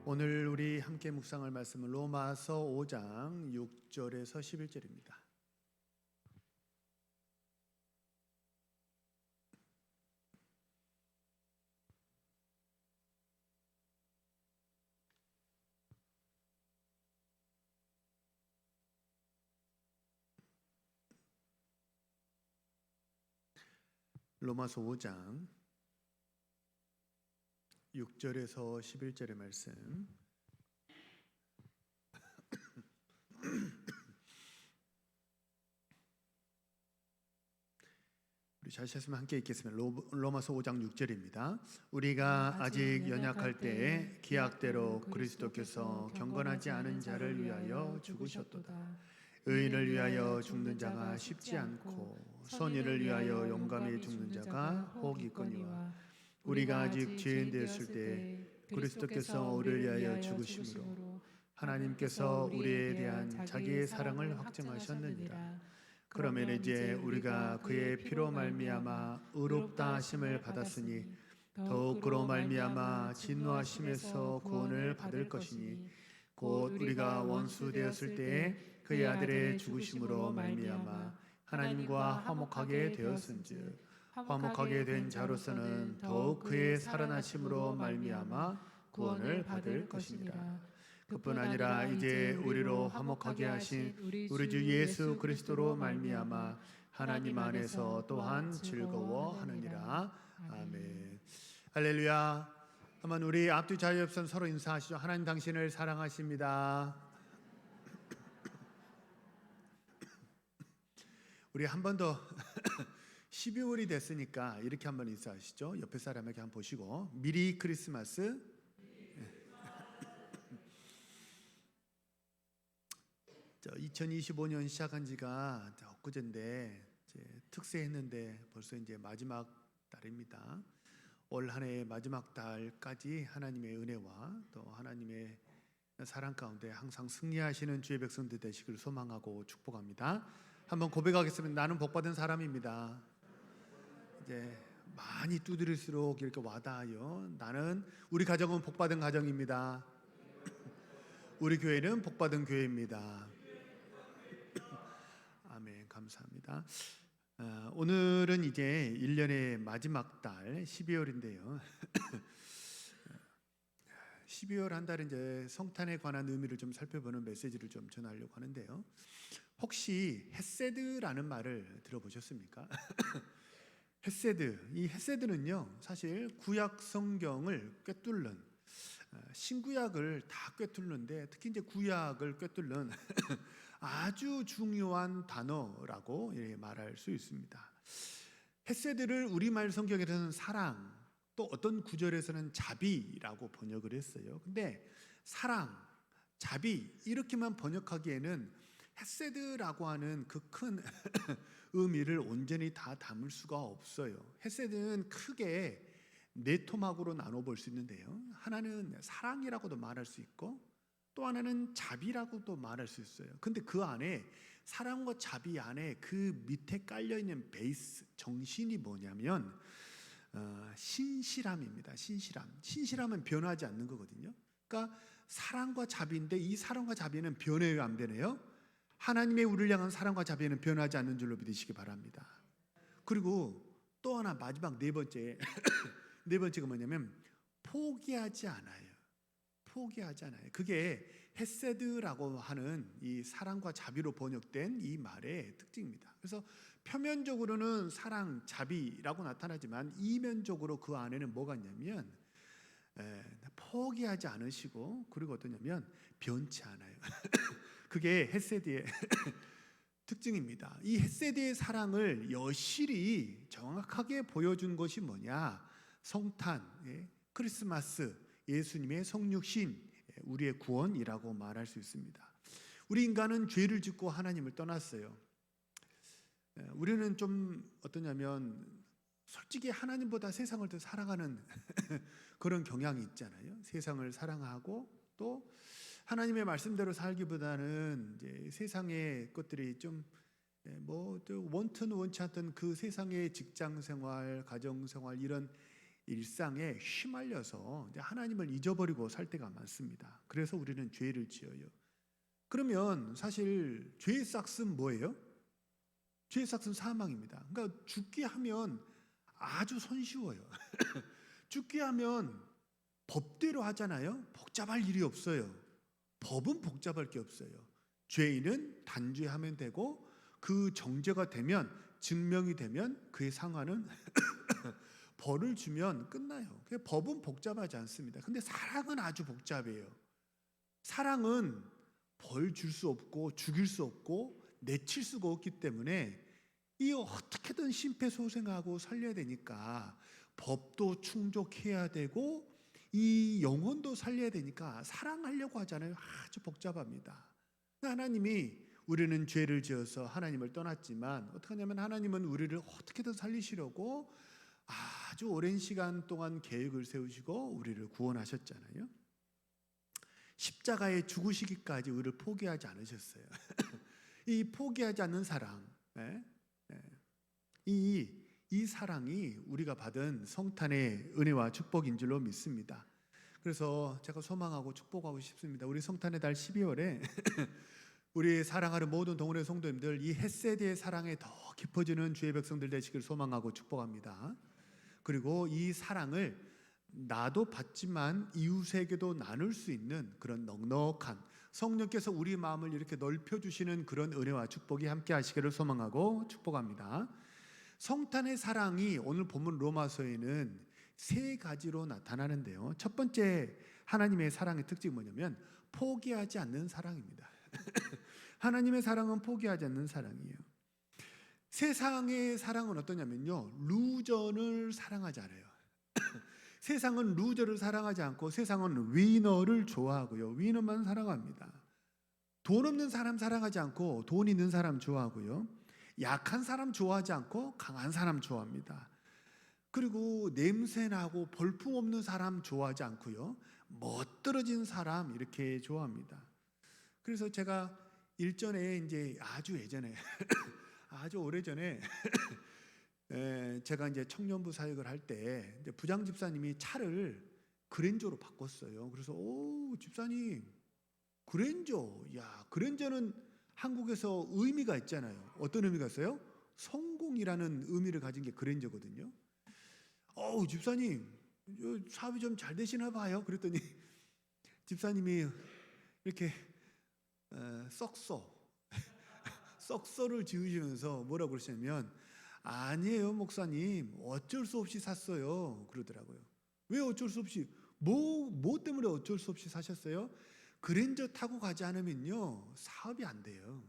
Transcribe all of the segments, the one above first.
오늘 우리 함께 묵상할 말씀은 로마서 5장 6절에서 11절입니다. 로마서 5장 6절에서 11절의 말씀. 우리 잘 찾으면 함께 읽겠습니다. 로마서 5장 6절입니다. 우리가 아직 연약할 때에 기약대로 그리스도께서 경건하지 않은 자를 위하여 죽으셨도다. 의인을 위하여 죽는 자가 쉽지 않고 선인을 위하여 용감히 죽는 자가 혹 있거니와 우리가 아직 죄인 되었을 때 그리스도께서 우리를 위하여 죽으심으로 하나님께서 우리에 대한 자기의 사랑을 확증하셨느니라. 그러면 이제 우리가 그의 피로 말미암아 의롭다 하심을 받았으니 더욱 그로 말미암아 진노하심에서 구원을 받을 것이니 곧 우리가 원수 되었을 때에 그의 아들의 죽으심으로 말미암아 하나님과 화목하게 되었은즉 화목하게 된 자로서는 더욱 그의 살아나심으로 말미암아 구원을 받을 것이니라. 그뿐 아니라 이제 우리로 화목하게 하신 우리 주 예수 그리스도로 말미암아 하나님 안에서 또한 즐거워하느니라. 아멘. 할렐루야. 한번 우리 앞뒤 자유협선 서로 인사하시죠. 하나님 당신을 사랑하십니다. 우리 한 번 더 12월이 됐으니까 이렇게 한번 인사하시죠. 옆에 사람에게 한번 보시고 미리 크리스마스. 2025년 시작한 지가 엊그제인데 특세했는데 벌써 이제 마지막 달입니다. 올 한 해의 마지막 달까지 하나님의 은혜와 또 하나님의 사랑 가운데 항상 승리하시는 주의 백성들 되시길 소망하고 축복합니다. 한번 고백하겠습니다. 나는 복받은 사람입니다. 이제 많이 두드릴수록 이렇게 와닿아요. 나는 우리 가정은 복받은 가정입니다. 우리 교회는 복받은 교회입니다. 아멘. 감사합니다. 오늘은 이제 1년의 마지막 달 12월인데요. 12월 한 달은 이제 성탄에 관한 의미를 좀 살펴보는 메시지를 좀 전하려고 하는데요. 혹시 헤세드라는 말을 들어보셨습니까? 헤세드. 이 헤세드는요, 사실 구약 성경을 꿰뚫는 신구약을 다 꿰뚫는데 특히 이제 구약을 꿰뚫는 아주 중요한 단어라고 말할 수 있습니다. 헤세드를 우리말 성경에서는 사랑, 또 어떤 구절에서는 자비라고 번역을 했어요. 근데 사랑, 자비 이렇게만 번역하기에는 헤세드라고 하는 그 큰 의미를 온전히 다 담을 수가 없어요. 헤세드는 크게 네 토막으로 나눠 볼 수 있는데요. 하나는 사랑이라고도 말할 수 있고 또 하나는 자비라고도 말할 수 있어요. 근데 그 안에 사랑과 자비 안에 그 밑에 깔려 있는 베이스 정신이 뭐냐면 신실함입니다. 신실함은 변하지 않는 거거든요. 그러니까 사랑과 자비인데 이 사랑과 자비는 변해요, 안 변해요? 하나님의 우리를 향한 사랑과 자비는 변하지 않는 줄로 믿으시기 바랍니다. 그리고 또 하나 마지막 네 번째 네 번째가 뭐냐면 포기하지 않아요. 포기하지 않아요. 그게 헤세드라고 하는 이 사랑과 자비로 번역된 이 말의 특징입니다. 그래서 표면적으로는 사랑, 자비라고 나타나지만 이면적으로 그 안에는 뭐가 있냐면 포기하지 않으시고 그리고 어떠냐면 변치 않아요. 그게 헤세드의 특징입니다. 이 헤세드의 사랑을 여실히 정확하게 보여준 것이 뭐냐? 성탄, 크리스마스, 예수님의 성육신, 우리의 구원이라고 말할 수 있습니다. 우리 인간은 죄를 짓고 하나님을 떠났어요. 우리는 좀 어떠냐면 솔직히 하나님보다 세상을 더 사랑하는 그런 경향이 있잖아요. 세상을 사랑하고 또 하나님의 말씀대로 살기보다는 이제 세상의 것들이 좀 원튼 원치 않던 그 세상의 직장 생활, 가정 생활 이런 일상에 휘말려서 이제 하나님을 잊어버리고 살 때가 많습니다. 그래서 우리는 죄를 지어요. 그러면 사실 죄의 싹은 뭐예요? 죄의 싹은 사망입니다. 그러니까 죽게 하면 아주 손쉬워요. 죽게 하면 법대로 하잖아요. 복잡할 일이 없어요. 법은 복잡할 게 없어요. 죄인은 단죄하면 되고 그 정죄가 되면, 증명이 되면 그의 상환은 벌을 주면 끝나요. 법은 복잡하지 않습니다. 근데 사랑은 아주 복잡해요. 사랑은 벌 줄 수 없고 죽일 수 없고 내칠 수가 없기 때문에 이 어떻게든 심폐소생하고 살려야 되니까 법도 충족해야 되고 이 영혼도 살려야 되니까 사랑하려고 하잖아요. 아주 복잡합니다. 하나님이, 우리는 죄를 지어서 하나님을 떠났지만 어떻게 하냐면 하나님은 우리를 어떻게든 살리시려고 아주 오랜 시간 동안 계획을 세우시고 우리를 구원하셨잖아요. 십자가에 죽으시기까지 우리를 포기하지 않으셨어요. 이 포기하지 않는 사랑, 이 사랑이 우리가 받은 성탄의 은혜와 축복인 줄로 믿습니다. 그래서 제가 소망하고 축복하고 싶습니다. 우리 성탄의 달 12월에 우리 사랑하는 모든 동원의 성도님들, 이 헷세대의 사랑에 더 깊어지는 주의 백성들 되시길 소망하고 축복합니다. 그리고 이 사랑을 나도 받지만 이웃에게도 나눌 수 있는 그런 넉넉한, 성령께서 우리 마음을 이렇게 넓혀주시는 그런 은혜와 축복이 함께 하시기를 소망하고 축복합니다. 성탄의 사랑이 오늘 본문 로마서에는 세 가지로 나타나는데요. 첫 번째 하나님의 사랑의 특징이 뭐냐면 포기하지 않는 사랑입니다. 하나님의 사랑은 포기하지 않는 사랑이에요. 세상의 사랑은 어떠냐면요, 루저를 사랑하지 않아요. 세상은 루저를 사랑하지 않고 세상은 위너를 좋아하고요, 위너만 사랑합니다. 돈 없는 사람 사랑하지 않고 돈 있는 사람 좋아하고요, 약한 사람 좋아하지 않고 강한 사람 좋아합니다. 그리고 냄새나고 볼품없는 사람 좋아하지 않고요, 멋들어진 사람 이렇게 좋아합니다. 그래서 제가 일전에 이제 아주 예전에 아주 오래전에 제가 이제 청년부 사역을 할 때 부장 집사님이 차를 그랜저로 바꿨어요. 그래서 집사님 그랜저, 야 그랜저는 한국에서 의미가 있잖아요. 어떤 의미가 있어요? 성공이라는 의미를 가진 게 그랜저거든요. 집사님 사업이 좀 잘 되시나 봐요. 그랬더니 집사님이 이렇게 썩소를 지으시면서 뭐라고 그러시냐면, 아니에요 목사님, 어쩔 수 없이 샀어요 그러더라고요. 왜 어쩔 수 없이, 뭐 때문에 어쩔 수 없이 사셨어요? 그랜저 타고 가지 않으면요 사업이 안 돼요.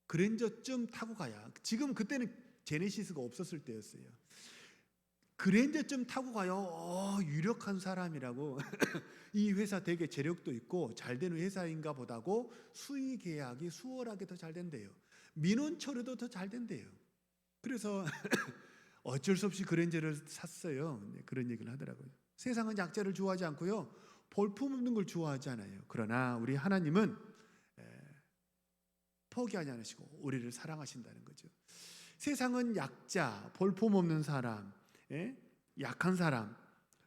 그랜저쯤 타고 가야, 지금 그때는 제네시스가 없었을 때였어요. 그랜저쯤 타고 가요. 유력한 사람이라고 이 회사 되게 재력도 있고 잘 되는 회사인가 보다고 수의 계약이 수월하게 더 잘 된대요. 민원 처리도 더 잘 된대요. 그래서 어쩔 수 없이 그랜저를 샀어요. 그런 얘기를 하더라고요. 세상은 약자를 좋아하지 않고요, 볼품 없는 걸 좋아하지 않아요. 그러나 우리 하나님은 포기하지 않으시고 우리를 사랑하신다는 거죠. 세상은 약자, 볼품 없는 사람, 약한 사람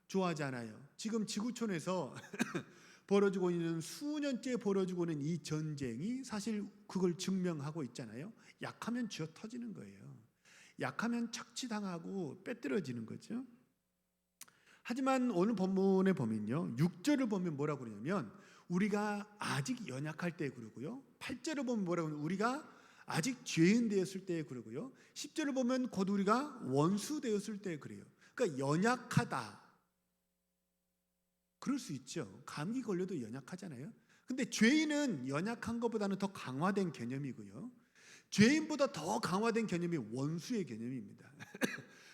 좋아하지 않아요. 지금 지구촌에서 벌어지고 있는, 수년째 벌어지고 있는 이 전쟁이 사실 그걸 증명하고 있잖아요. 약하면 쥐어 터지는 거예요. 약하면 착취당하고 빼뜨려지는 거죠. 하지만 오늘 본문에 보면요, 6절을 보면 뭐라고 그러냐면 우리가 아직 연약할 때 그러고요, 8절을 보면 뭐라고 그러냐면 우리가 아직 죄인 되었을 때 그러고요, 10절을 보면 곧 우리가 원수 되었을 때 그래요. 그러니까 연약하다, 그럴 수 있죠. 감기 걸려도 연약하잖아요. 근데 죄인은 연약한 것보다는 더 강화된 개념이고요, 죄인보다 더 강화된 개념이 원수의 개념입니다.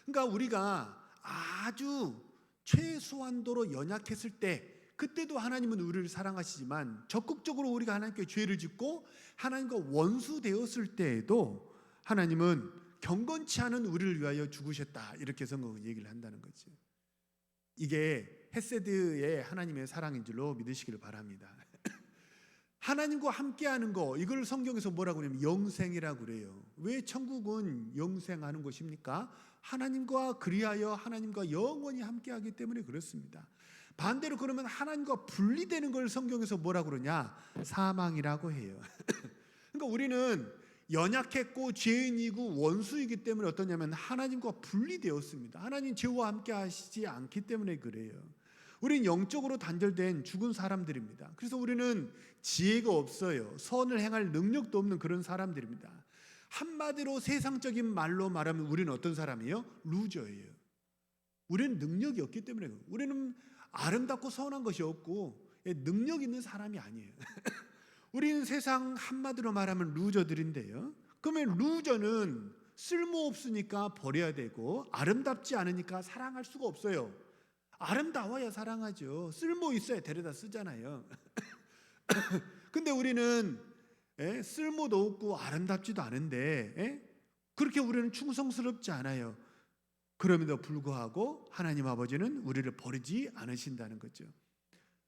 그러니까 우리가 아주 최소한도로 연약했을 때, 그때도 하나님은 우리를 사랑하시지만 적극적으로 우리가 하나님께 죄를 짓고 하나님과 원수 되었을 때에도 하나님은 경건치 않은 우리를 위하여 죽으셨다, 이렇게 성경은 얘기를 한다는 거죠. 이게 헤세드의 하나님의 사랑인 줄로 믿으시기를 바랍니다. 하나님과 함께하는 거, 이걸 성경에서 뭐라고 하냐면 영생이라고 그래요. 왜 천국은 영생하는 곳입니까? 하나님과 그리하여 하나님과 영원히 함께하기 때문에 그렇습니다. 반대로 그러면 하나님과 분리되는 걸 성경에서 뭐라고 그러냐? 사망이라고 해요. 그러니까 우리는 연약했고 죄인이고 원수이기 때문에 어떠냐면 하나님과 분리되었습니다. 하나님 죄와 함께 하시지 않기 때문에 그래요. 우리는 영적으로 단절된 죽은 사람들입니다. 그래서 우리는 지혜가 없어요. 선을 행할 능력도 없는 그런 사람들입니다. 한마디로 세상적인 말로 말하면 우리는 어떤 사람이에요? 루저예요. 우리는 능력이 없기 때문에 그래요. 우리는 아름답고 선한 것이 없고 능력 있는 사람이 아니에요. 우리는 세상 한마디로 말하면 루저들인데요. 그러면 루저는 쓸모없으니까 버려야 되고 아름답지 않으니까 사랑할 수가 없어요. 아름다워야 사랑하죠. 쓸모 있어야 데려다 쓰잖아요. 근데 우리는 쓸모도 없고 아름답지도 않은데 그렇게 우리는 충성스럽지 않아요. 그럼에도 불구하고 하나님 아버지는 우리를 버리지 않으신다는 거죠.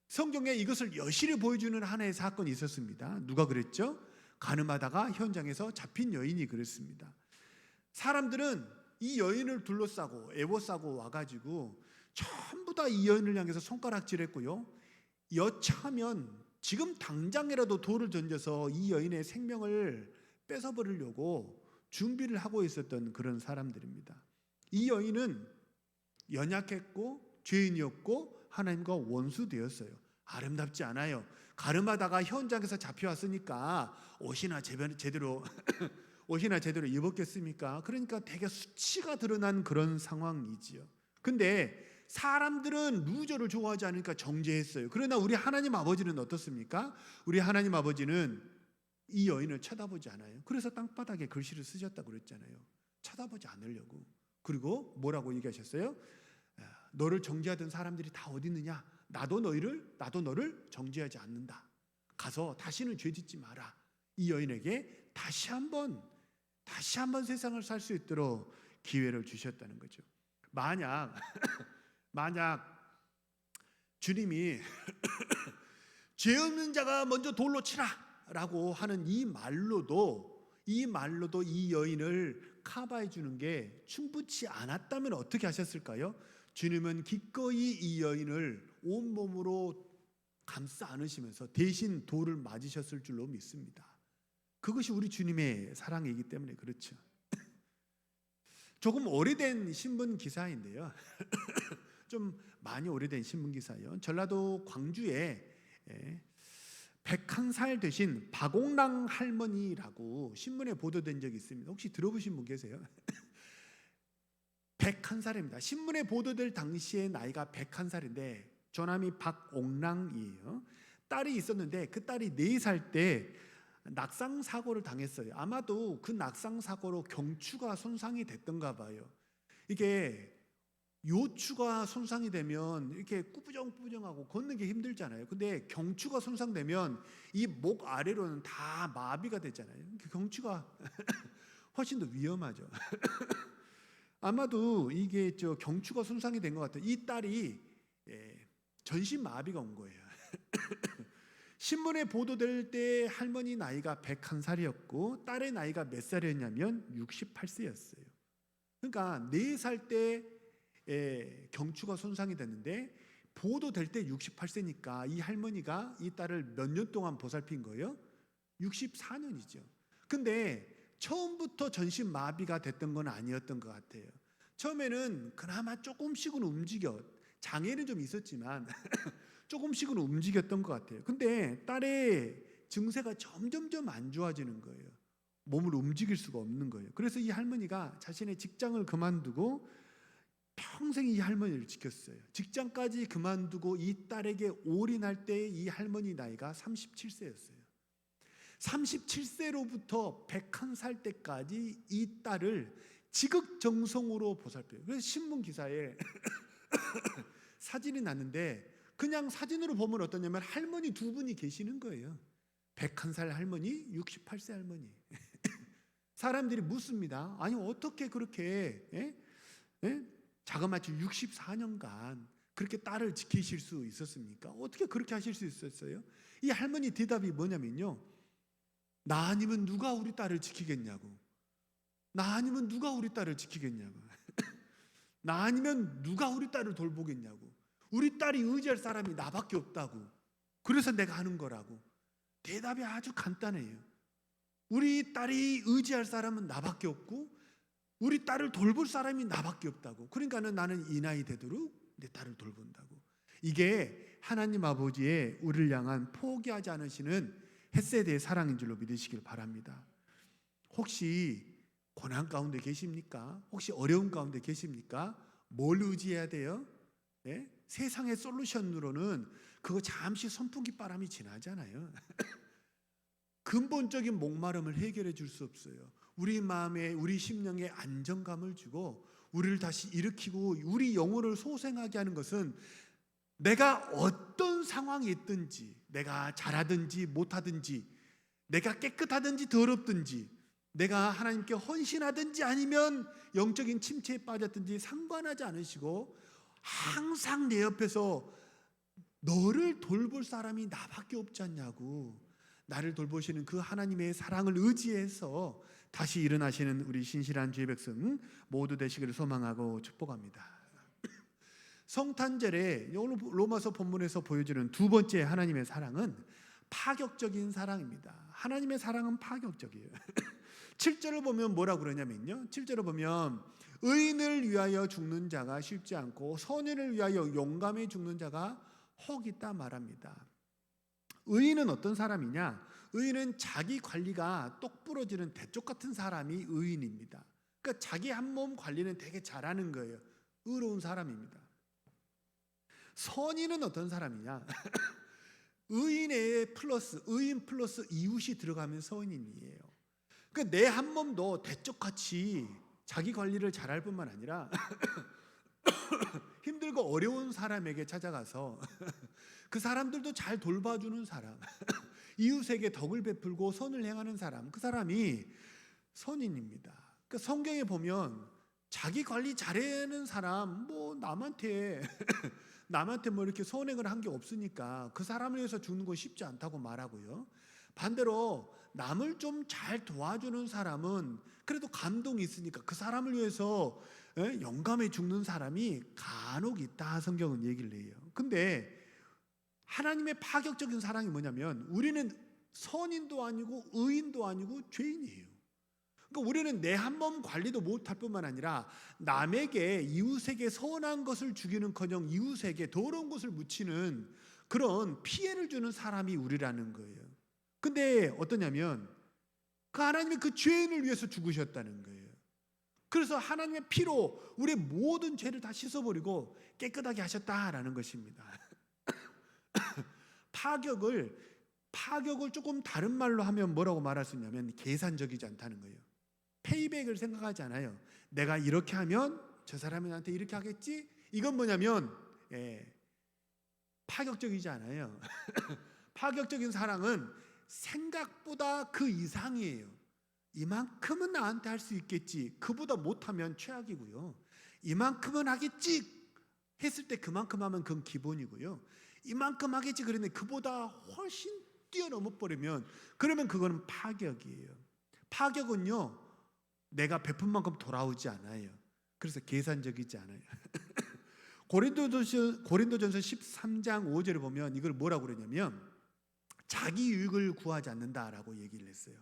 성경에 이것을 여실히 보여주는 하나의 사건이 있었습니다. 누가 그랬죠? 가늠하다가 현장에서 잡힌 여인이 그랬습니다. 사람들은 이 여인을 둘러싸고 애워싸고 와가지고 전부 다 이 여인을 향해서 손가락질했고요. 여차하면 지금 당장이라도 돌을 던져서 이 여인의 생명을 뺏어버리려고 준비를 하고 있었던 그런 사람들입니다. 이 여인은 연약했고 죄인이었고 하나님과 원수되었어요. 아름답지 않아요. 가늠하다가 현장에서 잡혀왔으니까 옷이나 제대로 옷이나 제대로 입었겠습니까? 그러니까 되게 수치가 드러난 그런 상황이지요. 근데 사람들은 루저를 좋아하지 않으니까 정죄했어요. 그러나 우리 하나님 아버지는 어떻습니까? 우리 하나님 아버지는 이 여인을 쳐다보지 않아요. 그래서 땅바닥에 글씨를 쓰셨다고 그랬잖아요. 쳐다보지 않으려고. 그리고 뭐라고 얘기하셨어요? 너를 정죄하던 사람들이 다 어디 있느냐? 나도 너를 정죄하지 않는다. 가서 다시는 죄짓지 마라. 이 여인에게 다시 한번 세상을 살 수 있도록 기회를 주셨다는 거죠. 만약 주님이 죄 없는 자가 먼저 돌로 치라라고 하는 이 말로도 이 여인을 커버해 주는 게 충분치 않았다면 어떻게 하셨을까요? 주님은 기꺼이 이 여인을 온몸으로 감싸 안으시면서 대신 돌을 맞으셨을 줄로 믿습니다. 그것이 우리 주님의 사랑이기 때문에 그렇죠. 조금 오래된 신문 기사인데요. 좀 많이 오래된 신문 기사예요. 전라도 광주에 101살 되신 박옥랑 할머니라고 신문에 보도된 적이 있습니다. 혹시 들어보신 분 계세요? 101살입니다. 신문에 보도될 당시의 나이가 101살인데 저남이 박옥랑이에요. 딸이 있었는데 그 딸이 4살 때 낙상 사고를 당했어요. 아마도 그 낙상 사고로 경추가 손상이 됐던가 봐요. 이게 요추가 손상이 되면 이렇게 꾸부정꾸부정하고 걷는 게 힘들잖아요. 근데 경추가 손상되면 이 목 아래로는 다 마비가 되잖아요. 경추가 훨씬 더 위험하죠. 아마도 이게 경추가 손상이 된 것 같아요. 이 딸이 전신 마비가 온 거예요. 신문에 보도될 때 할머니 나이가 101살이었고 딸의 나이가 몇 살이었냐면 68세였어요. 그러니까 4살 때 경추가 손상이 됐는데 보도될 때 68세니까 이 할머니가 이 딸을 몇 년 동안 보살핀 거예요? 64년이죠. 근데 처음부터 전신 마비가 됐던 건 아니었던 것 같아요. 처음에는 그나마 조금씩은 장애는 좀 있었지만 조금씩은 움직였던 것 같아요. 근데 딸의 증세가 점점점 안 좋아지는 거예요. 몸을 움직일 수가 없는 거예요. 그래서 이 할머니가 자신의 직장을 그만두고 평생 이 할머니를 지켰어요. 직장까지 그만두고 이 딸에게 올인할 때 이 할머니 나이가 37세였어요. 37세로부터 101살 때까지 이 딸을 지극정성으로 보살펴요. 그래서 신문 기사에 사진이 났는데 그냥 사진으로 보면 어떠냐면 할머니 2분이 계시는 거예요. 101살 할머니, 68세 할머니. 사람들이 묻습니다. 아니 어떻게 그렇게 자그마치 64년간 그렇게 딸을 지키실 수 있었습니까? 어떻게 그렇게 하실 수 있었어요? 이 할머니 대답이 뭐냐면요. 나 아니면 누가 우리 딸을 지키겠냐고. 나 아니면 누가 우리 딸을 지키겠냐고. 나 아니면 누가 우리 딸을 돌보겠냐고. 우리 딸이 의지할 사람이 나밖에 없다고. 그래서 내가 하는 거라고. 대답이 아주 간단해요. 우리 딸이 의지할 사람은 나밖에 없고 우리 딸을 돌볼 사람이 나밖에 없다고. 그러니까는 나는 이 나이 되도록 내 딸을 돌본다고. 이게 하나님 아버지의 우리를 향한 포기하지 않으시는 헷세대의 사랑인 줄로 믿으시길 바랍니다. 혹시 고난 가운데 계십니까? 혹시 어려운 가운데 계십니까? 뭘 의지해야 돼요? 네? 세상의 솔루션으로는 그거 잠시 선풍기 바람이 지나잖아요. 근본적인 목마름을 해결해 줄 수 없어요. 우리 마음에, 우리 심령에 안정감을 주고 우리를 다시 일으키고 우리 영혼을 소생하게 하는 것은 내가 어떤 상황이 있든지, 내가 잘하든지 못하든지, 내가 깨끗하든지 더럽든지, 내가 하나님께 헌신하든지 아니면 영적인 침체에 빠졌든지 상관하지 않으시고 항상 내 옆에서 너를 돌볼 사람이 나밖에 없지 않냐고. 나를 돌보시는 그 하나님의 사랑을 의지해서 다시 일어나시는 우리 신실한 주의 백성 모두 되시기를 소망하고 축복합니다. 성탄절에 오늘 로마서 본문에서 보여주는 두 번째 하나님의 사랑은 파격적인 사랑입니다. 하나님의 사랑은 파격적이에요. 7절을 보면 뭐라고 그러냐면요, 7절을 보면 의인을 위하여 죽는 자가 쉽지 않고 선인을 위하여 용감히 죽는 자가 혹 있다 말합니다. 의인은 어떤 사람이냐? 의인은 자기 관리가 똑 부러지는 대쪽 같은 사람이 의인입니다. 그러니까 자기 한 몸 관리는 되게 잘하는 거예요. 의로운 사람입니다. 선인은 어떤 사람이냐? 의인의 플러스, 의인 플러스 이웃이 들어가면 선인이에요. 그러니까 내 한 몸도 대쪽같이 자기 관리를 잘할 뿐만 아니라 힘들고 어려운 사람에게 찾아가서 그 사람들도 잘 돌봐주는 사람, 이웃에게 덕을 베풀고 선을 행하는 사람, 그 사람이 선인입니다. 그러니까 성경에 보면 자기 관리 잘하는 사람, 뭐 남한테 뭐 이렇게 선행을 한 게 없으니까 그 사람을 위해서 죽는 건 쉽지 않다고 말하고요. 반대로 남을 좀 잘 도와주는 사람은 그래도 감동이 있으니까 그 사람을 위해서 용감해 죽는 사람이 간혹 있다, 성경은 얘기를 해요. 근데 하나님의 파격적인 사랑이 뭐냐면 우리는 선인도 아니고 의인도 아니고 죄인이에요. 그러니까 우리는 내 한 몸 관리도 못할 뿐만 아니라 남에게, 이웃에게 선한 것을 주기는커녕 이웃에게 더러운 것을 묻히는 그런 피해를 주는 사람이 우리라는 거예요. 근데 어떠냐면 그 하나님이 그 죄인을 위해서 죽으셨다는 거예요. 그래서 하나님의 피로 우리의 모든 죄를 다 씻어버리고 깨끗하게 하셨다라는 것입니다. 파격을 조금 다른 말로 하면 뭐라고 말할 수 있냐면 계산적이지 않다는 거예요. 페이백을 생각하지 않아요. 내가 이렇게 하면 저 사람이 나한테 이렇게 하겠지? 이건 뭐냐면 파격적이지 않아요. 파격적인 사랑은 생각보다 그 이상이에요. 이만큼은 나한테 할 수 있겠지. 그보다 못하면 최악이고요. 이만큼은 하겠지 했을 때 그만큼 하면 그건 기본이고요. 이만큼 하겠지 그랬는데 그보다 훨씬 뛰어넘어 버리면 그러면 그거는 파격이에요. 파격은요, 내가 베푼 만큼 돌아오지 않아요. 그래서 계산적이지 않아요. 고린도전서 13장 5절을 보면 이걸 뭐라고 그러냐면 자기 유익을 구하지 않는다라고 얘기를 했어요.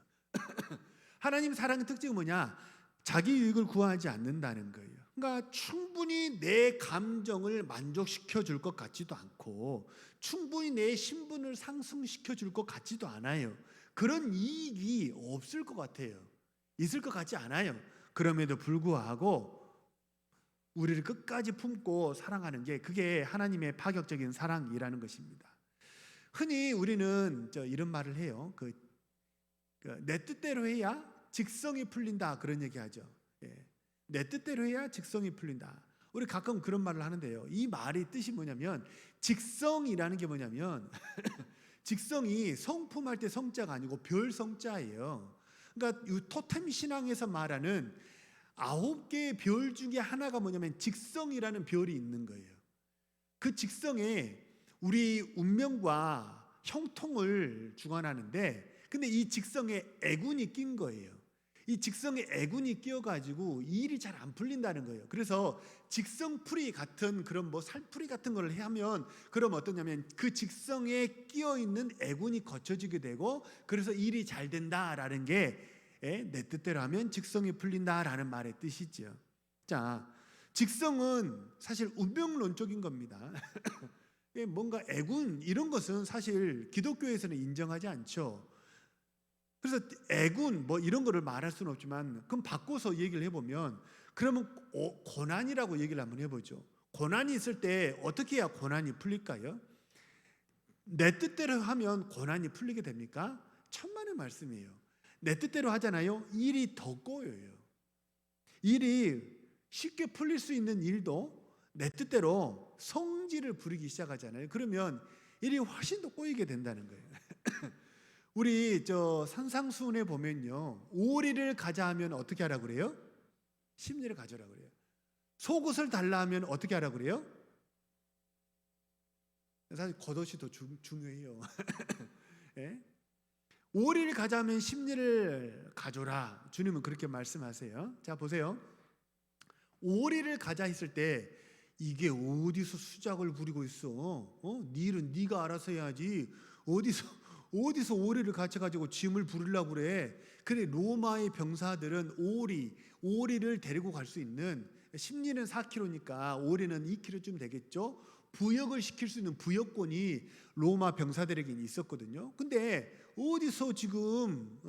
하나님 사랑의 특징은 뭐냐? 자기 유익을 구하지 않는다는 거예요. 그러니까 충분히 내 감정을 만족시켜 줄 것 같지도 않고 충분히 내 신분을 상승시켜 줄 것 같지도 않아요. 그런 이익이 없을 것 같아요. 있을 것 같지 않아요. 그럼에도 불구하고 우리를 끝까지 품고 사랑하는 게 그게 하나님의 파격적인 사랑이라는 것입니다. 흔히 우리는 이런 말을 해요. 내 뜻대로 해야 직성이 풀린다, 그런 얘기하죠. 내 뜻대로 해야 직성이 풀린다. 우리 가끔 그런 말을 하는데요. 이 말의 뜻이 뭐냐면 직성이라는 게 뭐냐면 직성이 성품할 때 성자가 아니고 별 성자예요. 그러니까 이 토템 신앙에서 말하는 9개의 별 중에 하나가 뭐냐면 직성이라는 별이 있는 거예요. 그 직성에 우리 운명과 형통을 주관하는데 근데 이 직성에 애군이 낀 거예요. 이 직성에 애군이 끼어가지고 이 일이 잘 안 풀린다는 거예요. 그래서 직성풀이 같은 그런 뭐 살풀이 같은 걸 하면 그럼 어떠냐면 그 직성에 끼어 있는 애군이 거쳐지게 되고 그래서 일이 잘 된다라는 게 내 뜻대로 하면 직성이 풀린다라는 말의 뜻이죠. 자, 직성은 사실 운명론적인 겁니다. 뭔가 애군 이런 것은 사실 기독교에서는 인정하지 않죠. 그래서 애군 뭐 이런 거를 말할 수는 없지만 그럼 바꿔서 얘기를 해보면 그러면 고난이라고 얘기를 한번 해보죠. 고난이 있을 때 어떻게 해야 고난이 풀릴까요? 내 뜻대로 하면 고난이 풀리게 됩니까? 천만의 말씀이에요. 내 뜻대로 하잖아요. 일이 더 꼬여요. 일이 쉽게 풀릴 수 있는 일도 내 뜻대로 성질을 부리기 시작하잖아요. 그러면 일이 훨씬 더 꼬이게 된다는 거예요. 우리 산상수훈에 보면요, 오리를 가자 하면 어떻게 하라고 그래요? 심리를 가져라고 그래요. 속옷을 달라 하면 어떻게 하라고 그래요? 사실 겉옷이 더 중요해요. 예? 오리를 가자 하면 심리를 가져라. 주님은 그렇게 말씀하세요. 자, 보세요. 오리를 가자 했을 때 이게 어디서 수작을 부리고 있어? 네 일은 네가 알아서 해야지. 어디서 오리를 가져가지고 짐을 부리려고 그래? 그래, 로마의 병사들은 오리를 데리고 갈 수 있는, 심리는 4kg니까 오리는 2kg쯤 되겠죠. 부역을 시킬 수 있는 부역권이 로마 병사들에게 있었거든요. 근데 어디서 지금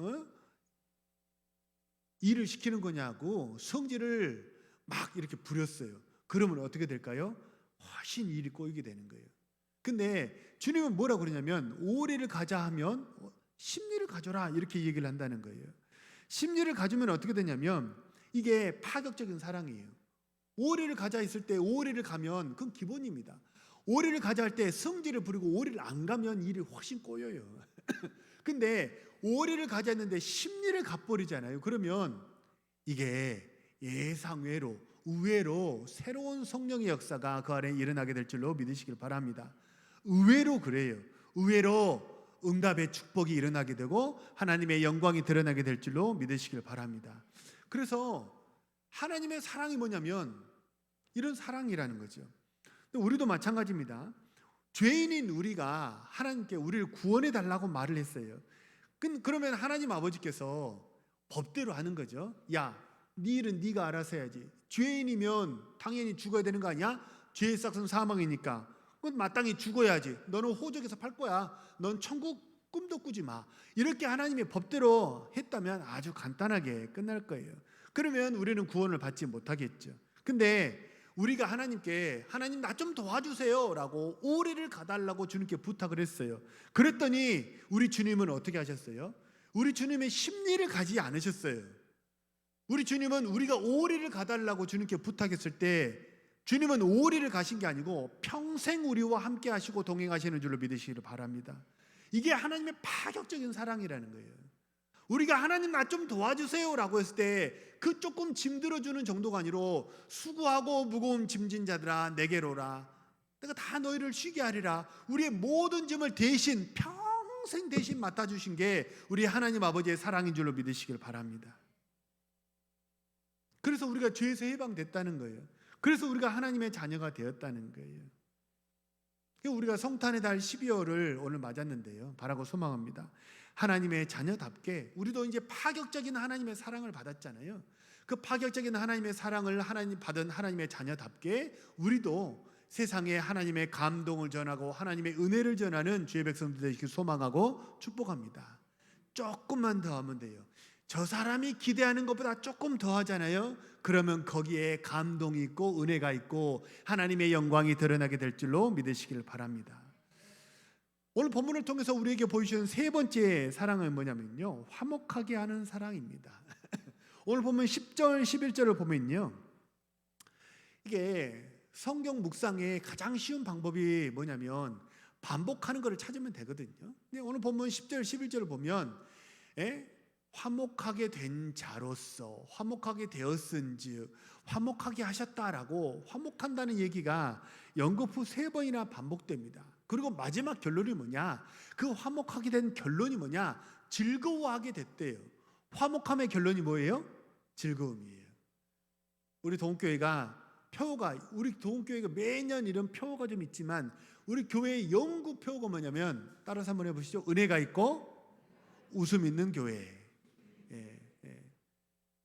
일을 시키는 거냐고 성질을 막 이렇게 부렸어요. 그러면 어떻게 될까요? 훨씬 일이 꼬이게 되는 거예요. 근데 주님은 뭐라고 그러냐면 오리를 가자 하면 심리를 가져라 이렇게 얘기를 한다는 거예요. 심리를 가지면 어떻게 되냐면 이게 파격적인 사랑이에요. 오리를 가자 했을 때 오리를 가면 그건 기본입니다. 오리를 가자 할 때 성질을 부리고 오리를 안 가면 일이 훨씬 꼬여요. 근데 오리를 가자 했는데 심리를 갚버리잖아요. 그러면 이게 예상외로 의외로 새로운 성령의 역사가 그 안에 일어나게 될 줄로 믿으시길 바랍니다. 의외로 그래요. 의외로 응답의 축복이 일어나게 되고 하나님의 영광이 드러나게 될 줄로 믿으시길 바랍니다. 그래서 하나님의 사랑이 뭐냐면 이런 사랑이라는 거죠. 우리도 마찬가지입니다. 죄인인 우리가 하나님께 우리를 구원해 달라고 말을 했어요. 그러면 하나님 아버지께서 법대로 하는 거죠. 야, 네 일은 네가 알아서 해야지. 죄인이면 당연히 죽어야 되는 거 아니야? 죄의 삭은 사망이니까 그건 마땅히 죽어야지. 너는 호적에서 팔 거야. 넌 천국 꿈도 꾸지 마. 이렇게 하나님의 법대로 했다면 아주 간단하게 끝날 거예요. 그러면 우리는 구원을 받지 못하겠죠. 근데 우리가 하나님께 하나님 나 좀 도와주세요 라고 오리를 가달라고 주님께 부탁을 했어요. 그랬더니 우리 주님은 어떻게 하셨어요? 우리 주님의 심리를 가지 않으셨어요. 우리 주님은 우리가 오리를 가달라고 주님께 부탁했을 때 주님은 오리를 가신 게 아니고 평생 우리와 함께 하시고 동행하시는 줄로 믿으시기를 바랍니다. 이게 하나님의 파격적인 사랑이라는 거예요. 우리가 하나님 나 좀 도와주세요 라고 했을 때 그 조금 짐 들어주는 정도가 아니라 수고하고 무거운 짐진 자들아 내게로 오라. 내가 다 너희를 쉬게 하리라. 우리의 모든 짐을 대신 평생 대신 맡아주신 게 우리 하나님 아버지의 사랑인 줄로 믿으시길 바랍니다. 그래서 우리가 죄에서 해방됐다는 거예요. 그래서 우리가 하나님의 자녀가 되었다는 거예요. 우리가 성탄의 달 12월을 오늘 맞았는데요. 바라고 소망합니다. 하나님의 자녀답게 우리도 이제 파격적인 하나님의 사랑을 받았잖아요. 그 파격적인 하나님의 사랑을 받은 하나님의 자녀답게 우리도 세상에 하나님의 감동을 전하고 하나님의 은혜를 전하는 주의 백성들 되시길 소망하고 축복합니다. 조금만 더 하면 돼요. 저 사람이 기대하는 것보다 조금 더 하잖아요. 그러면 거기에 감동이 있고 은혜가 있고 하나님의 영광이 드러나게 될 줄로 믿으시길 바랍니다. 오늘 본문을 통해서 우리에게 보여주신 세 번째 사랑은 뭐냐면요, 화목하게 하는 사랑입니다. 오늘 보면 10절 11절을 보면요, 이게 성경 묵상의 가장 쉬운 방법이 뭐냐면 반복하는 것을 찾으면 되거든요. 근데 오늘 보면 10절 11절을 보면 화목하게 된 자로서 화목하게 되었은즉 화목하게 하셨다라고 화목한다는 얘기가 연급 후 3번이나 반복됩니다. 그리고 마지막 결론이 뭐냐? 그 화목하게 된 결론이 뭐냐? 즐거워하게 됐대요. 화목함의 결론이 뭐예요? 즐거움이에요. 우리 도움교회가 표어가, 우리 도움교회가 매년 이런 표어가 좀 있지만 우리 교회의 영구 표어가 뭐냐면, 따라서 한번 해보시죠. 은혜가 있고 웃음 있는 교회.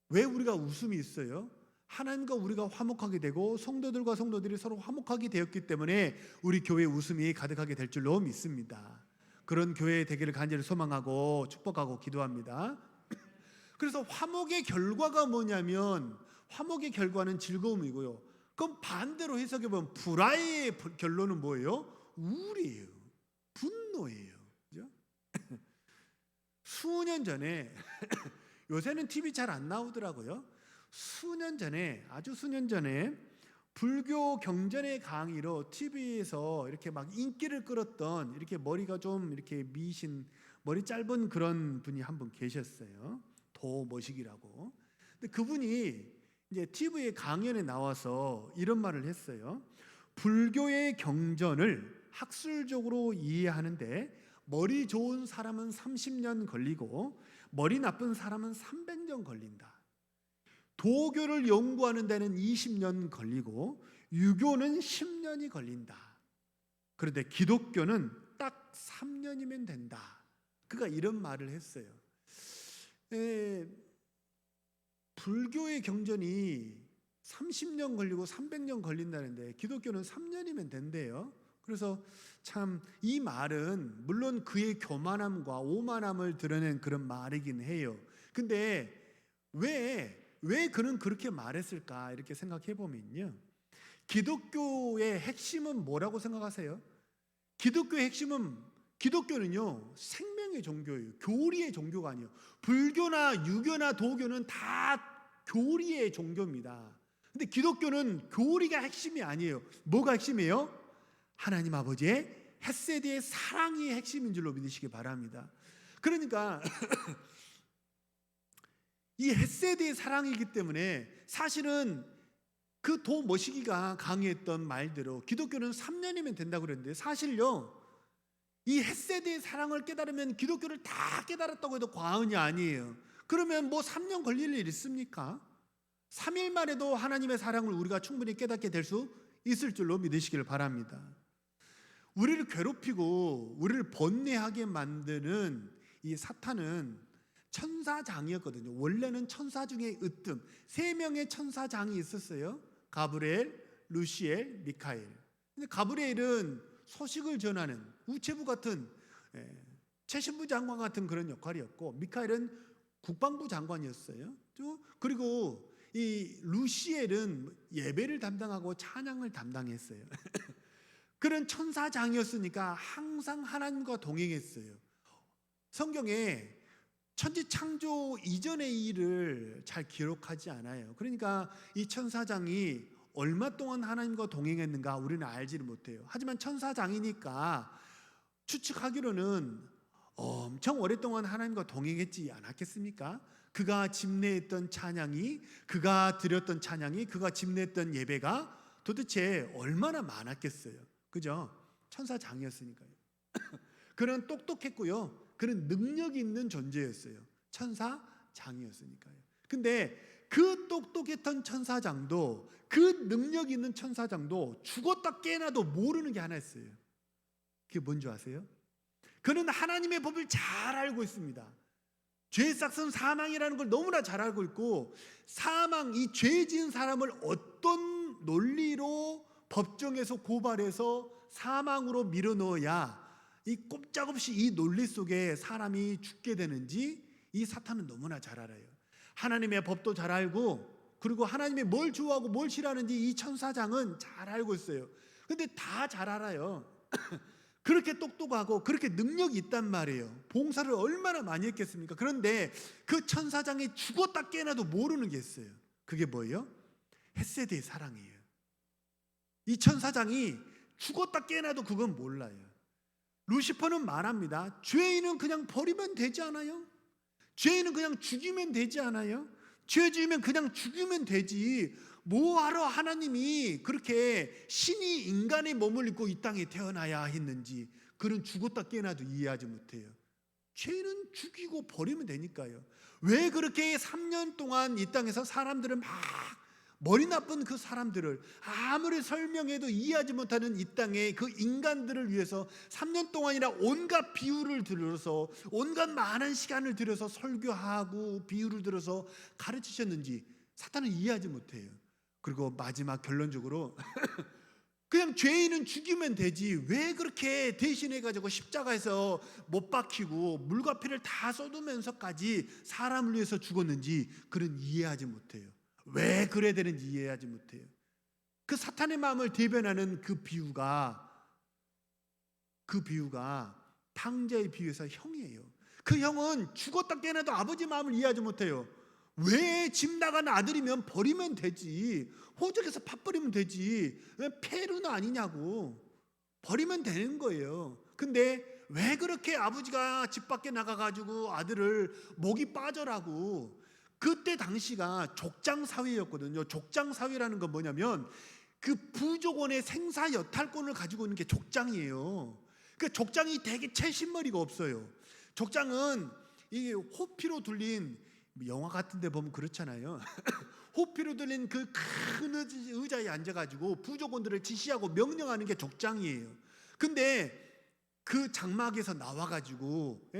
왜 우리가 웃음이 있어요? 하나님과 우리가 화목하게 되고 성도들과 성도들이 서로 화목하게 되었기 때문에 우리 교회에 웃음이 가득하게 될 줄로 믿습니다. 그런 교회 되기를 간절히 소망하고 축복하고 기도합니다. 그래서 화목의 결과가 뭐냐면, 화목의 결과는 즐거움이고요. 그럼 반대로 해석해 보면 불화의 결론은 뭐예요? 우울이에요. 분노예요. 그죠? 수년 전에 요새는 TV 잘 안 나오더라고요. 아주 수년 전에 불교 경전의 강의로 TV에서 이렇게 막 인기를 끌었던, 이렇게 머리가 좀 이렇게 미신, 머리 짧은 그런 분이 한 분 계셨어요. 도머식이라고. 근데 그분이 이제 TV의 강연에 나와서 이런 말을 했어요. 불교의 경전을 학술적으로 이해하는데 머리 좋은 사람은 30년 걸리고 머리 나쁜 사람은 300년 걸린다. 도교를 연구하는 데는 20년 걸리고 유교는 10년이 걸린다. 그런데 기독교는 딱 3년이면 된다. 그가 이런 말을 했어요. 불교의 경전이 30년 걸리고 300년 걸린다는데 기독교는 3년이면 된대요. 그래서 참 이 말은 물론 그의 교만함과 오만함을 드러낸 그런 말이긴 해요. 근데 왜 그는 그렇게 말했을까 이렇게 생각해 보면요, 기독교의 핵심은 뭐라고 생각하세요? 기독교는요 생명의 종교예요. 교리의 종교가 아니에요. 불교나 유교나 도교는 다 교리의 종교입니다. 근데 기독교는 교리가 핵심이 아니에요. 뭐가 핵심이에요? 하나님 아버지의 헤세드의 사랑이 핵심인 줄로 믿으시기 바랍니다. 그러니까 이 헤세드의 사랑이기 때문에 사실은 그 도머시기가 강의했던 말대로 기독교는 3년이면 된다고 그랬는데, 사실요 이 헤세드의 사랑을 깨달으면 기독교를 다 깨달았다고 해도 과언이 아니에요. 그러면 뭐 3년 걸릴 일 있습니까? 3일 만에도 하나님의 사랑을 우리가 충분히 깨닫게 될 수 있을 줄로 믿으시기를 바랍니다. 우리를 괴롭히고 우리를 번뇌하게 만드는 이 사탄은 천사장이었거든요. 원래는 천사 중에 으뜸 3명의 천사장이 있었어요. 가브리엘, 루시엘, 미카엘. 근데 가브리엘은 소식을 전하는 우체부 같은, 최신부 장관 같은 그런 역할이었고, 미카엘은 국방부 장관이었어요. 그리고 이 루시엘은 예배를 담당하고 찬양을 담당했어요. 그런 천사장이었으니까 항상 하나님과 동행했어요. 성경에 천지 창조 이전의 일을 잘 기록하지 않아요. 그러니까 이 천사장이 얼마 동안 하나님과 동행했는가 우리는 알지를 못해요. 하지만 천사장이니까 추측하기로는 엄청 오랫동안 하나님과 동행했지 않았겠습니까? 그가 집례했던 찬양이, 그가 드렸던 찬양이, 그가 집례했던 예배가 도대체 얼마나 많았겠어요. 그죠? 천사장이었으니까요. 그는 똑똑했고요, 그는 능력 있는 존재였어요. 천사장이었으니까요. 근데 그 똑똑했던 천사장도, 그 능력 있는 천사장도 죽었다 깨어나도 모르는 게 하나 있어요. 그게 뭔지 아세요? 그는 하나님의 법을 잘 알고 있습니다. 죄의 싹은 사망이라는 걸 너무나 잘 알고 있고, 사망, 이 죄 지은 사람을 어떤 논리로 법정에서 고발해서 사망으로 밀어넣어야 이 꼼짝없이 이 논리 속에 사람이 죽게 되는지 이 사탄은 너무나 잘 알아요. 하나님의 법도 잘 알고, 그리고 하나님이 뭘 좋아하고 뭘 싫어하는지 이 천사장은 잘 알고 있어요. 근데 다 잘 알아요. 그렇게 똑똑하고 그렇게 능력이 있단 말이에요. 봉사를 얼마나 많이 했겠습니까? 그런데 그 천사장이 죽었다 깨어나도 모르는 게 있어요. 그게 뭐예요? 헤세드의 사랑이에요. 이 천사장이 죽었다 깨어나도 그건 몰라요. 루시퍼는 말합니다. 죄인은 그냥 버리면 되지 않아요? 죄인은 그냥 죽이면 되지 않아요? 죄 지으면 그냥 죽이면 되지, 뭐하러 하나님이 그렇게 신이 인간의 몸을 입고 이 땅에 태어나야 했는지 그는 죽었다 깨어나도 이해하지 못해요. 죄는 죽이고 버리면 되니까요. 왜 그렇게 3년 동안 이 땅에서 사람들을 막 머리 나쁜 그 사람들을 아무리 설명해도 이해하지 못하는 이 땅의 그 인간들을 위해서 3년 동안이나 온갖 비유를 들어서 온갖 많은 시간을 들여서 설교하고 비유를 들어서 가르치셨는지 사탄은 이해하지 못해요. 그리고 마지막 결론적으로 그냥 죄인은 죽이면 되지 왜 그렇게 대신해가지고 십자가에서 못 박히고 물과 피를 다 쏟으면서까지 사람을 위해서 죽었는지 그는 이해하지 못해요. 왜 그래야 되는지 이해하지 못해요. 그 사탄의 마음을 대변하는 그 비유가 탕자의 비유에서 형이에요. 그 형은 죽었다 깨어나도 아버지 마음을 이해하지 못해요. 왜 집 나간 아들이면 버리면 되지, 호적에서 팥 버리면 되지, 왜 폐류는 아니냐고, 버리면 되는 거예요. 근데 왜 그렇게 아버지가 집 밖에 나가가지고 아들을 목이 빠져라고. 그때 당시가 족장사회였거든요. 족장사회라는 건 뭐냐면 그 부족원의 생사 여탈권을 가지고 있는 게 족장이에요. 그 족장이 되게 채신머리가 없어요. 족장은 이 호피로 둘린, 영화 같은 데 보면 그렇잖아요. 호피로 둘린 그 큰 의자에 앉아가지고 부족원들을 지시하고 명령하는 게 족장이에요. 근데 그 장막에서 나와가지고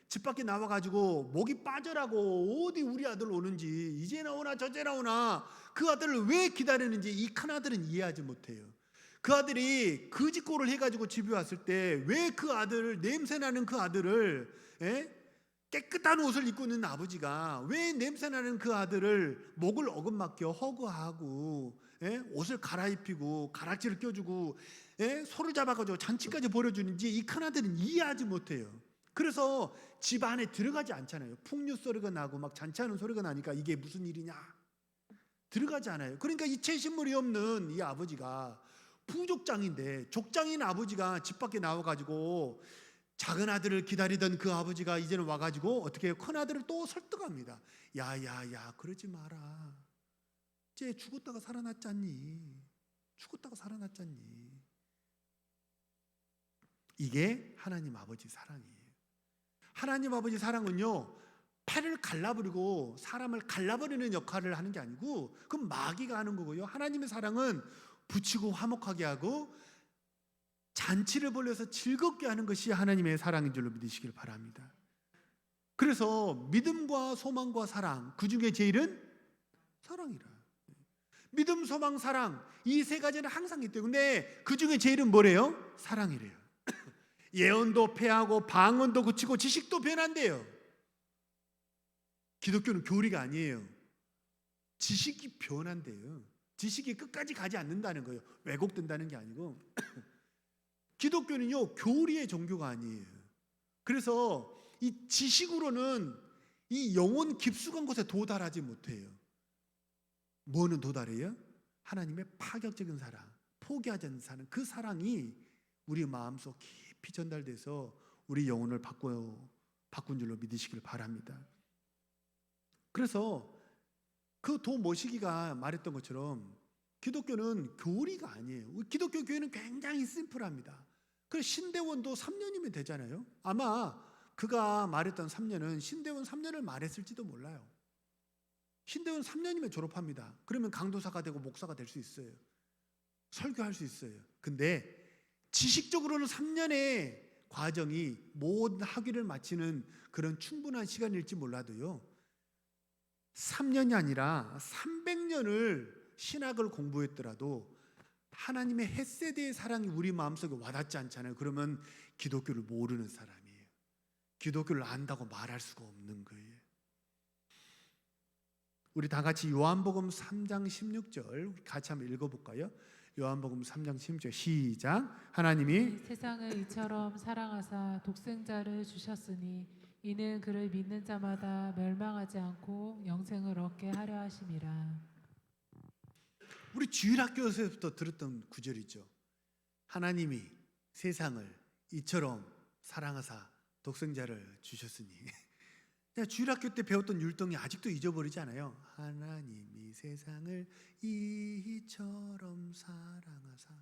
집 밖에 나와가지고 목이 빠져라고 어디 우리 아들 오는지, 이제 나오나 저제 나오나 그 아들을 왜 기다리는지 이 큰아들은 이해하지 못해요. 그 아들이 그 짓고를 해가지고 집에 왔을 때 왜 그 아들, 냄새나는 그 아들을, 깨끗한 옷을 입고 있는 아버지가 왜 냄새나는 그 아들을 목을 어긋맞게 허그하고 옷을 갈아입히고 가락지를 껴주고 소를 잡아가지고 잔치까지 벌여주는지 이 큰아들은 이해하지 못해요. 그래서 집 안에 들어가지 않잖아요. 풍류 소리가 나고 막 잔치하는 소리가 나니까 이게 무슨 일이냐, 들어가지 않아요. 그러니까 이 채신물이 없는 이 아버지가, 부족장인데 족장인 아버지가 집 밖에 나와가지고 작은 아들을 기다리던 그 아버지가 이제는 와가지고 어떻게 해요? 큰 아들을 또 설득합니다. 야야야, 그러지 마라. 쟤 죽었다가 살아났잖니. 죽었다가 살아났잖니. 이게 하나님 아버지 사랑이에요. 하나님 아버지 사랑은요, 패를 갈라버리고 사람을 갈라버리는 역할을 하는 게 아니고 그건 마귀가 하는 거고요. 하나님의 사랑은 붙이고 화목하게 하고 잔치를 벌려서 즐겁게 하는 것이 하나님의 사랑인 줄로 믿으시길 바랍니다. 그래서 믿음과 소망과 사랑, 그 중에 제일은 사랑이라. 믿음, 소망, 사랑, 이 세 가지는 항상 있대요. 근데 그 중에 제일은 뭐래요? 사랑이래요. 예언도 패하고 방언도 그치고 지식도 변한대요. 기독교는 교리가 아니에요. 지식이 변한대요. 지식이 끝까지 가지 않는다는 거예요. 왜곡된다는 게 아니고. 기독교는요, 교리의 종교가 아니에요. 그래서 이 지식으로는 이 영혼 깊숙한 곳에 도달하지 못해요. 뭐는 도달해요? 하나님의 파격적인 사랑, 포기하지 않는 사랑, 그 사랑이 우리 마음속 깊이 전달돼서 우리 영혼을 바꾼 줄로 믿으시길 바랍니다. 그래서 그 도 모시기가 말했던 것처럼 기독교는 교리가 아니에요. 기독교 교회는 굉장히 심플합니다. 그래서 신대원도 3년이면 되잖아요. 아마 그가 말했던 3년은 신대원 3년을 말했을지도 몰라요. 신대원 3년이면 졸업합니다. 그러면 강도사가 되고 목사가 될 수 있어요. 설교할 수 있어요. 근데 지식적으로는 3년의 과정이 모든 학위를 마치는 그런 충분한 시간일지 몰라도요, 3년이 아니라 300년을 신학을 공부했더라도 하나님의 헷세대의 사랑이 우리 마음속에 와닿지 않잖아요. 그러면 기독교를 모르는 사람이에요. 기독교를 안다고 말할 수가 없는 거예요. 우리 다 같이 요한복음 3장 16절 같이 한번 읽어볼까요? 요한복음 3장 16절 시작. 하나님이 세상을 이처럼 사랑하사 독생자를 주셨으니 이는 그를 믿는 자마다 멸망하지 않고 영생을 얻게 하려 하심이라. 우리 주일학교에서부터 들었던 구절이죠. 하나님이 세상을 이처럼 사랑하사 독생자를 주셨으니. 주일학교 때 배웠던 율동이 아직도 잊어버리지 않아요. 하나님이 세상을 이처럼 사랑하사.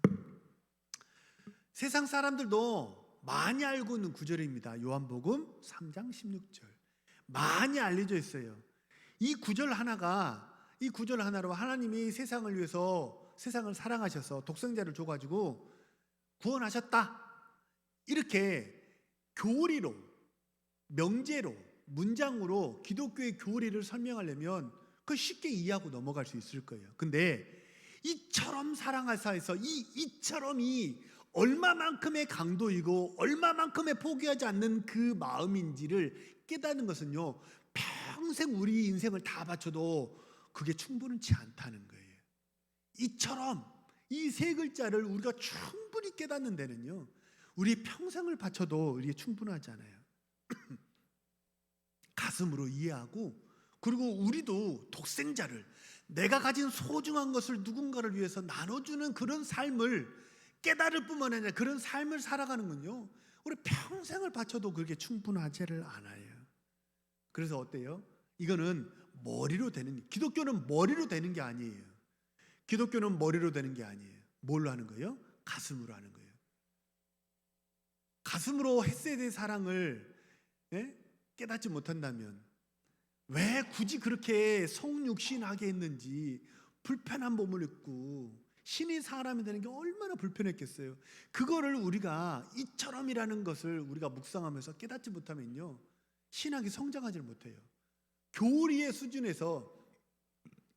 세상 사람들도 많이 알고 있는 구절입니다. 요한복음 3장 16절. 많이 알려져 있어요. 이 구절 하나로 하나님이 세상을 위해서 세상을 사랑하셔서 독생자를 줘가지고 구원하셨다. 이렇게 교리로, 명제로, 문장으로 기독교의 교리를 설명하려면 그 쉽게 이해하고 넘어갈 수 있을 거예요. 근데 이처럼 사랑하사 해서 이처럼이 얼마만큼의 강도이고 얼마만큼의 포기하지 않는 그 마음인지를 깨닫는 것은요, 평생 우리 인생을 다 바쳐도 그게 충분치 않다는 거예요. 이처럼 이 세 글자를 우리가 충분히 깨닫는 데는요, 우리 평생을 바쳐도 이게 충분하지 않아요. 가슴으로 이해하고, 그리고 우리도 독생자를, 내가 가진 소중한 것을 누군가를 위해서 나눠주는 그런 삶을 깨달을 뿐만 아니라 그런 삶을 살아가는군요, 우리 평생을 바쳐도 그게 충분하지를 않아요. 그래서 어때요? 이거는 머리로 되는, 기독교는 머리로 되는 게 아니에요. 기독교는 머리로 되는 게 아니에요. 뭘로 하는 거예요? 가슴으로 하는 거예요. 가슴으로 했어야 될 사랑을 깨닫지 못한다면 왜 굳이 그렇게 성육신하게 했는지, 불편한 몸을 입고 신이 사람이 되는 게 얼마나 불편했겠어요. 그거를 우리가 이처럼이라는 것을 우리가 묵상하면서 깨닫지 못하면요, 신학이 성장하지 못해요. 교리의 수준에서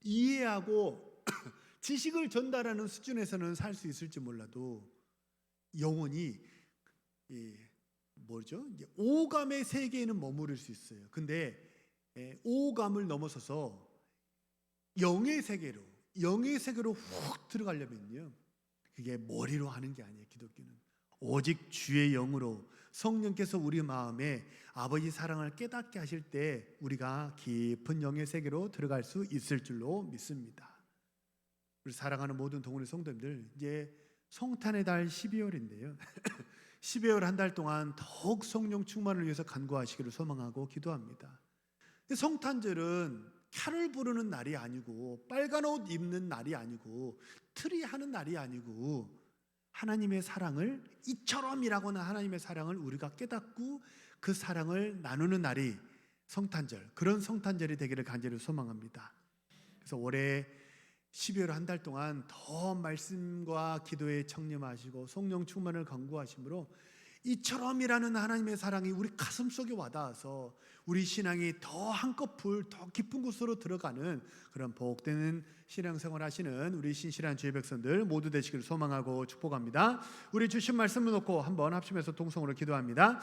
이해하고 지식을 전달하는 수준에서는 살 수 있을지 몰라도 영혼이 오감의 세계에는 머무를 수 있어요. 근데 오감을 넘어서서 영의 세계로 훅 들어가려면요, 그게 머리로 하는 게 아니에요. 기독교는 오직 주의 영으로 성령께서 우리 마음에 아버지 사랑을 깨닫게 하실 때 우리가 깊은 영의 세계로 들어갈 수 있을 줄로 믿습니다. 우리 사랑하는 모든 동원의 성도님들, 이제 성탄의 달 12월인데요 12월 한 달 동안 더욱 성령 충만을 위해서 간구하시기를 소망하고 기도합니다. 성탄절은 캐롤 부르는 날이 아니고 빨간 옷 입는 날이 아니고 트리하는 날이 아니고 하나님의 사랑을, 이처럼이라고나 하나님의 사랑을 우리가 깨닫고 그 사랑을 나누는 날이 성탄절, 그런 성탄절이 되기를 간절히 소망합니다. 그래서 올해 12월 한 달 동안 더 말씀과 기도에 청렴하시고 성령 충만을 간구하심으로 이처럼이라는 하나님의 사랑이 우리 가슴 속에 와닿아서 우리 신앙이 더 한꺼풀 더 깊은 곳으로 들어가는 그런 복되는 신앙생활 하시는 우리 신실한 주의 백성들 모두 되시기를 소망하고 축복합니다. 우리 주신 말씀을 놓고 한번 합심해서 동성으로 기도합니다.